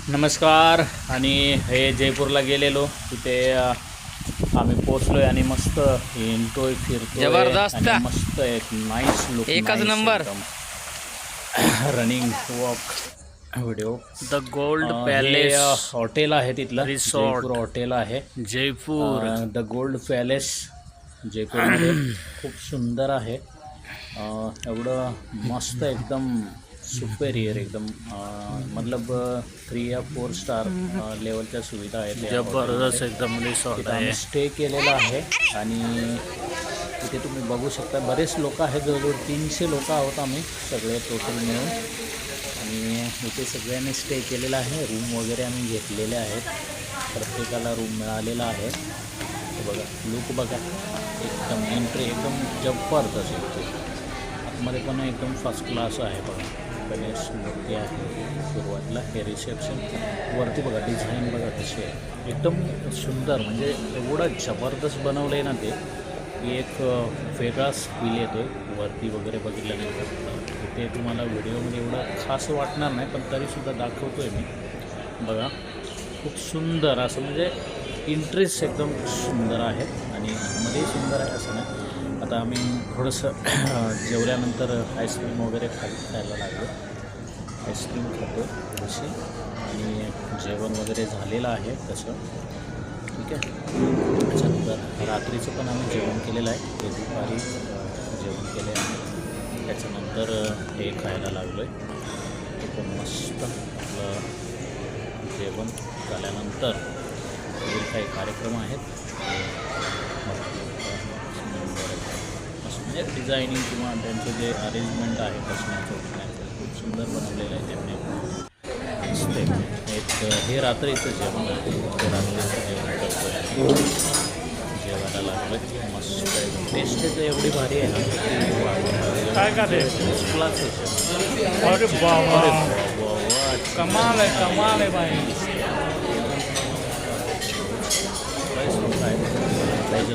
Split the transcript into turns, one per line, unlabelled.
नमस्कार. आणि हे जयपूरला गेलेलो तिथे आम्ही पोचलोय आणि मस्त हिंडतोय फिरतोय.
जबरदस्त.
आणि मस्त एक नाईस लुक,
एकच number.
Running walk video.
The gold
हे
पॅलेस
हॉटेल आहे तिथलं,
रिसॉर्ट.
जयपूर हॉटेल आहे.
जयपूर.
द गोल्ड पॅलेस जयपूरमध्ये खूप सुंदर आहे. एवढं मस्त, एकदम सुपेरियर, एकदम मतलब 3 या 4 स्टार लेवलच्या सुविधा आहेत.
जबरदस्त एकदम रिसॉर्ट
तिथं
आहे.
आम्ही स्टे केलेला आहे. आणि तिथे तुम्ही बघू शकता बरेच लोक आहेत, जवळजवळ 300 लोक आहोत आम्ही सगळे टोटल मिळून. आणि इथे सगळ्यांनी स्टे केलेला आहे. रूम वगैरे आम्ही घेतलेले आहेत, प्रत्येकाला रूम मिळालेला आहे. हे बघा लुक बघा, एकदम एंट्री एकदम जबरदस्त येते. आतमध्ये पण एकदम फर्स्ट क्लास आहे. बघा गणेश मूर्ती आहे सुरुवातीला. हे रिसेप्शन वरती बघा, डिझाईन बघा कशी आहे, एकदम सुंदर. म्हणजे एवढं जबरदस्त बनवलं आहे ना ते, की एक वेगळाच फील येतो आहे वरती वगैरे बघितल्यानंतर. इथे तुम्हाला व्हिडिओमध्ये एवढं खास वाटणार नाही, पण तरीसुद्धा दाखवतो आहे मी. बघा खूप सुंदर असं, म्हणजे इंटरेस्ट एकदम सुंदर आहे. आणि आतमध्येही सुंदर आहे असं नाही. आता आम्ही थोडंसं जेवल्यानंतर आईस्क्रीम वगैरे खायला लागलो. आईस्क्रीम खातो थोडीशी. आणि जेवण वगैरे झालेलं आहे तसं, ठीक आहे. त्याच्यानंतर रात्रीचं पण आम्ही जेवण केलेलं आहे. ते दुपारी जेवण केले आहे. त्याच्यानंतर हे खायला लागलो आहे. ते पण मस्त आपलं जेवण झाल्यानंतर काही कार्यक्रम आहेत. म्हणजे डिझायनिंग किंवा त्यांचं जे अरेंजमेंट आहे बसण्याचं उठण्याचं खूप सुंदर बनवलेलं आहे त्यांनी. एक हे रात्रीचं जेवण आहे. ते रात्रीचं जेवण करतो, जेवायला लागलं. मस्त टेस्ट तर एवढी भारी आहे ना,
काय का ते
क्लास आहे.
अरे बाबा, कमाल आहे भाई.
बरेच लोक आहेत.